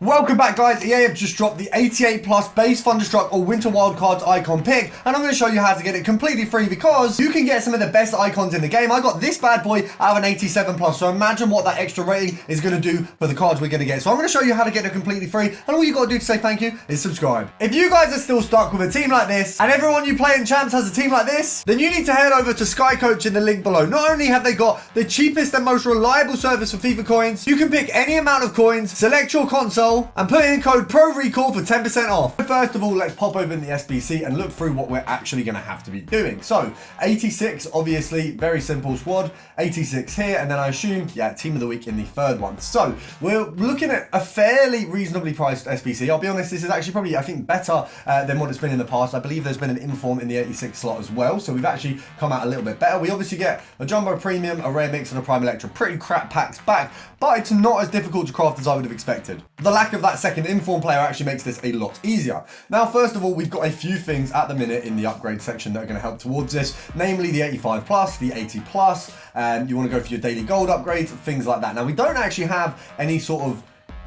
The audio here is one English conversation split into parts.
Welcome back, guys. EA have just dropped the 88 plus base Thunderstruck or Winter Wildcards icon pick, and I'm going to show you how to get it completely free because you can get some of the best icons in the game. I got this bad boy out of an 87 plus, so imagine what that extra rating is going to do for the cards we're going to get. So I'm going to show you how to get it completely free, and all you got to do to say thank you is subscribe. If you guys are still stuck with a team like this, and everyone you play in Champs has a team like this, then you need to head over to Sky Coach in the link below. Not only have they got the cheapest and most reliable service for FIFA coins, you can pick any amount of coins, select your console, and put in code PRORECALL for 10% off. First of all, let's pop open the SBC and look through what we're actually going to have to be doing. So 86, obviously, very simple squad. 86 here, and then I assume, yeah, team of the week in the third one. So we're looking at a fairly reasonably priced SBC. I'll be honest, this is actually probably, I think, better than what it's been in the past. I believe there's been an inform in the 86 slot as well, so we've actually come out a little bit better. We obviously get a Jumbo Premium, a Rare Mix, and a Prime Electra. Pretty crap packs back, but it's not as difficult to craft as I would have expected. The lack of that second inform player actually makes this a lot easier. Now, first of all, we've got a few things at the minute in the upgrade section that are going to help towards this, namely the 85 plus, the 80 plus, and you want to go for your daily gold upgrades, things like that. Now, we don't actually have any sort of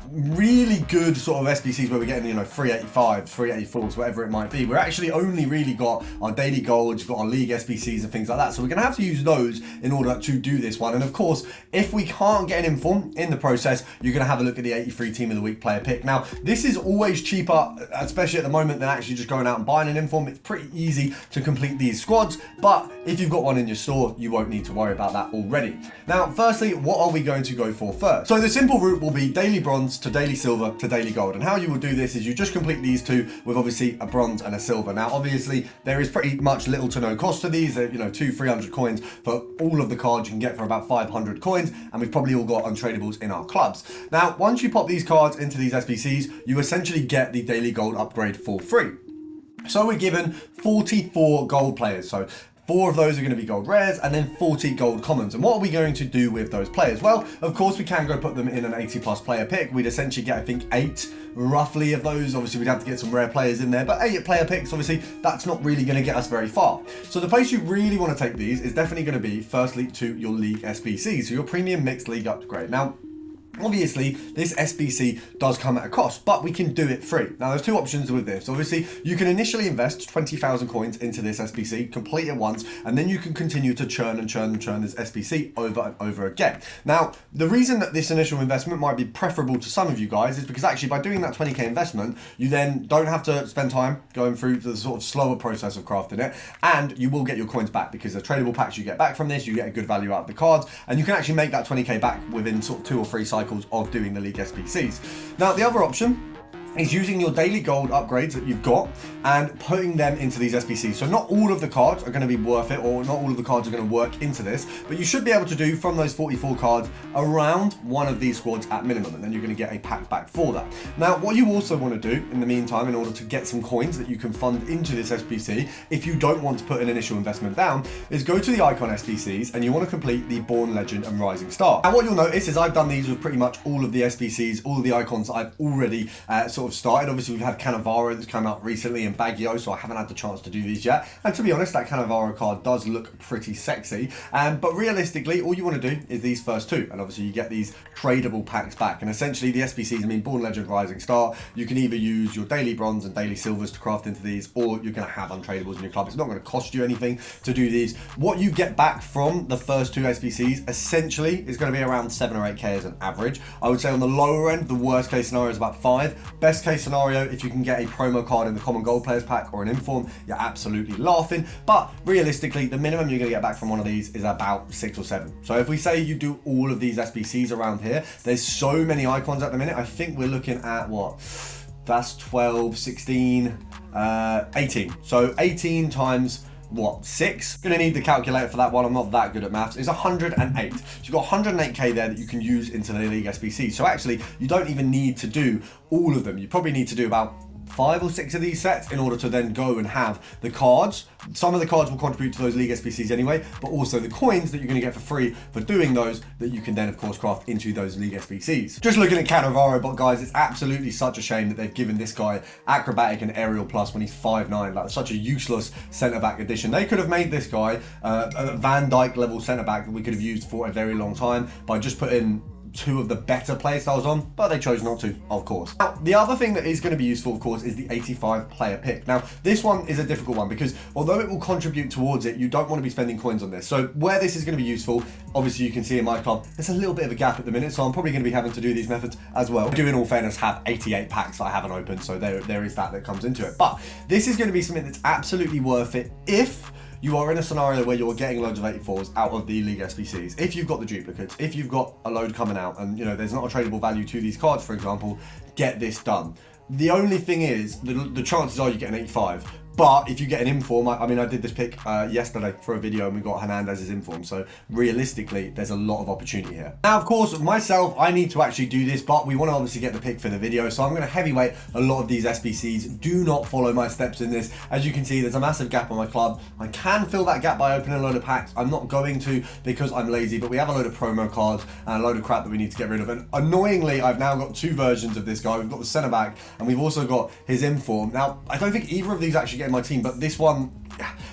really good sort of SBCs where we're getting, you know, 385s, 384s, whatever it might be. We're actually only really got our daily gold, you've got our league SBCs and things like that. So we're going to have to use those in order to do this one. And of course, if we can't get an inform in the process, you're going to have a look at the 83 team of the week player pick. Now, this is always cheaper, especially at the moment, than actually just going out and buying an inform. It's pretty easy to complete these squads, but if you've got one in your store, you won't need to worry about that already. Now, firstly, what are we going to go for first? So the simple route will be daily bronze to daily silver to daily gold, and how you will do this is you just complete these two with obviously a bronze and a silver. Now, obviously, there is pretty much little to no cost to these. You know, 200-300 coins for all of the cards you can get for about 500 coins, and we've probably all got untradables in our clubs. Now, once you pop these cards into these SBCs, you essentially get the daily gold upgrade for free. So we're given 44 gold players. So 4 of those are going to be gold rares and then 40 gold commons. And what are we going to do with those players? Well, of course, we can go put them in an 80 plus player pick. We'd essentially get, I think, 8 roughly of those. Obviously, we'd have to get some rare players in there, but 8 player picks, obviously, that's not really going to get us very far. So the place you really want to take these is definitely going to be, firstly, to your league SBC, so your premium mixed league upgrade. Now, obviously, this SBC does come at a cost, but we can do it free. Now, there's 2 options with this. Obviously, you can initially invest 20,000 coins into this SBC, complete it once, and then you can continue to churn and churn and churn this SBC over and over again. Now, the reason that this initial investment might be preferable to some of you guys is because actually by doing that 20k investment, you then don't have to spend time going through the sort of slower process of crafting it, and you will get your coins back because the tradable packs you get back from this, you get a good value out of the cards, and you can actually make that 20k back within sort of 2 or 3 cycles of doing the league SBCs. Now, the other option is using your daily gold upgrades that you've got and putting them into these SBCs. So not all of the cards are going to be worth it, or not all of the cards are going to work into this, but you should be able to do from those 44 cards around one of these squads at minimum, and then you're going to get a pack back for that. Now, what you also want to do in the meantime, in order to get some coins that you can fund into this SBC, if you don't want to put an initial investment down, is go to the icon SBCs and you want to complete the Born Legend and Rising Star. And what you'll notice is I've done these with pretty much all of the SBCs, all of the icons that I've already sort of started. Obviously, we've had Cannavaro that's come out recently and Baggio, so I haven't had the chance to do these yet. And to be honest, that Cannavaro card does look pretty sexy. But realistically, all you want to do is these first 2. And obviously, you get these tradable packs back. And essentially, the SBCs, I mean, Born Legend, Rising Star, you can either use your daily bronze and daily silvers to craft into these, or you're going to have untradables in your club. It's not going to cost you anything to do these. What you get back from the first 2 SBCs, essentially, is going to be around 7 or 8k as an average. I would say on the lower end, the worst case scenario is about 5. Best case scenario, if you can get a promo card in the common gold players pack or an inform, you're absolutely laughing. But realistically, the minimum you're going to get back from one of these is about 6 or 7. So if we say you do all of these SBCs around here, there's so many icons at the minute. I think we're looking at what? That's 12, 16, 18. So 18 times what, 6? Gonna need the calculator for that one. I'm not that good at maths. It's 108. So you've got 108k there that you can use into the league SBC. So actually, you don't even need to do all of them. You probably need to do about 5 or 6 of these sets in order to then go and have the cards. Some of the cards will contribute to those league SBCs anyway, but also the coins that you're going to get for free for doing those that you can then of course craft into those league SBCs. Just looking at Cannavaro, but guys, it's absolutely such a shame that they've given this guy acrobatic and aerial plus when he's 5'9", like such a useless centre-back addition. They could have made this guy a Van Dijk level centre-back that we could have used for a very long time by just putting two of the better playstyles on, but they chose not to, of course. Now, the other thing that is going to be useful, of course, is the 85 player pick. Now, this one is a difficult one because although it will contribute towards it, you don't want to be spending coins on this. So where this is going to be useful, obviously you can see in my club, there's a little bit of a gap at the minute, so I'm probably going to be having to do these methods as well. I do, in all fairness, have 88 packs that I haven't opened, so there is that comes into it. But this is going to be something that's absolutely worth it if you are in a scenario where you're getting loads of 84s out of the League SBCs. If you've got the duplicates, if you've got a load coming out and, you know, there's not a tradable value to these cards, for example, get this done. The only thing is, the chances are you get an 85. But if you get an inform, I mean, I did this pick yesterday for a video and we got Hernandez's inform. So realistically, there's a lot of opportunity here. Now, of course, myself, I need to actually do this, but we want to obviously get the pick for the video. So I'm going to heavyweight a lot of these SBCs. Do not follow my steps in this. As you can see, there's a massive gap on my club. I can fill that gap by opening a load of packs. I'm not going to because I'm lazy, but we have a load of promo cards and a load of crap that we need to get rid of. And annoyingly, I've now got two versions of this guy. We've got the centre back and we've also got his inform. Now, I don't think either of these actually get in my team, but this one,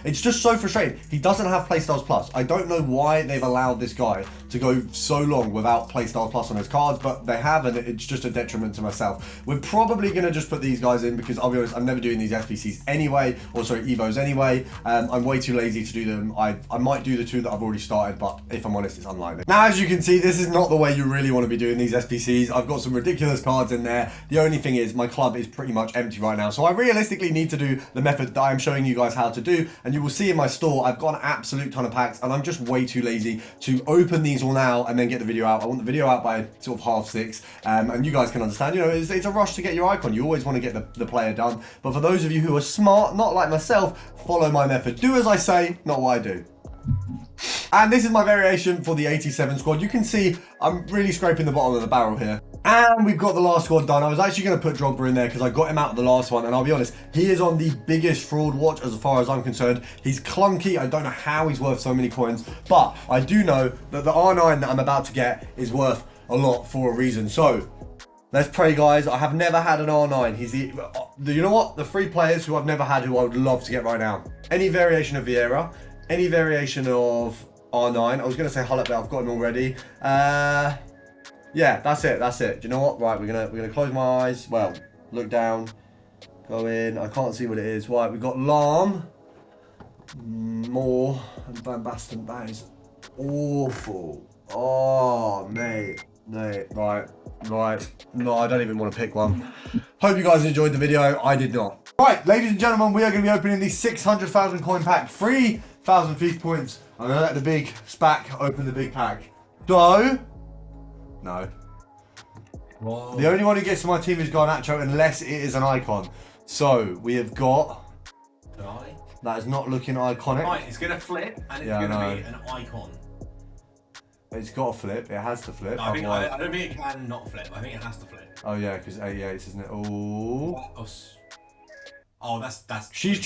it's just so frustrating. He doesn't have Playstyles Plus. I don't know why they've allowed this guy to go so long without Playstyles Plus on his cards, but they have, and it's just a detriment to myself. We're probably going to just put these guys in because I'll be honest, I'm never doing these SBCs anyway, or sorry, Evos anyway. I'm way too lazy to do them. I might do the two that I've already started, but if I'm honest, it's unlikely. Now, as you can see, this is not the way you really want to be doing these SBCs. I've got some ridiculous cards in there. The only thing is my club is pretty much empty right now, so I realistically need to do the method that I'm showing you guys how to do, and you will see in my store, I've got an absolute ton of packs, and I'm just way too lazy to open these all now and then get the video out. I want the video out by sort of 6:30, and you guys can understand, you know, it's a rush to get your icon. You always want to get the player done, but for those of you who are smart, not like myself, follow my method. Do as I say, not what I do. And this is my variation for the 87 squad. You can see I'm really scraping the bottom of the barrel here. And we've got the last squad done. I was actually going to put Drogba in there because I got him out of the last one. And I'll be honest, he is on the biggest fraud watch as far as I'm concerned. He's clunky. I don't know how he's worth so many coins. But I do know that the R9 that I'm about to get is worth a lot for a reason. So let's pray, guys. I have never had an R9. He's the, you know what? The three players who I've never had who I would love to get right now. Any variation of Vieira, any variation of R9. I was going to say Hullet, but I've got him already. Yeah, that's it. That's it. Do you know what? Right, we're gonna close my eyes. Well, look down, go in. I can't see what it is. Right, we've got Lahm, Moore, and Van Basten. That is awful. Oh, mate. Right. No, I don't even want to pick one. Hope you guys enjoyed the video. I did not. Right, ladies and gentlemen, we are going to be opening the 600,000 coin pack, 3,000 FIFA points. I'm going to let the big SPAC open the big pack. So, no. Whoa. The only one who gets to my team is Garnacho unless it is an icon. So, we have got... That is not looking iconic. Right, it's going to flip and it's going to be an icon. It's got to flip. It has to flip. No, I don't think it can not flip. I think it has to flip. Oh, yeah, because 88, isn't it? Oh. Oh, that's... She's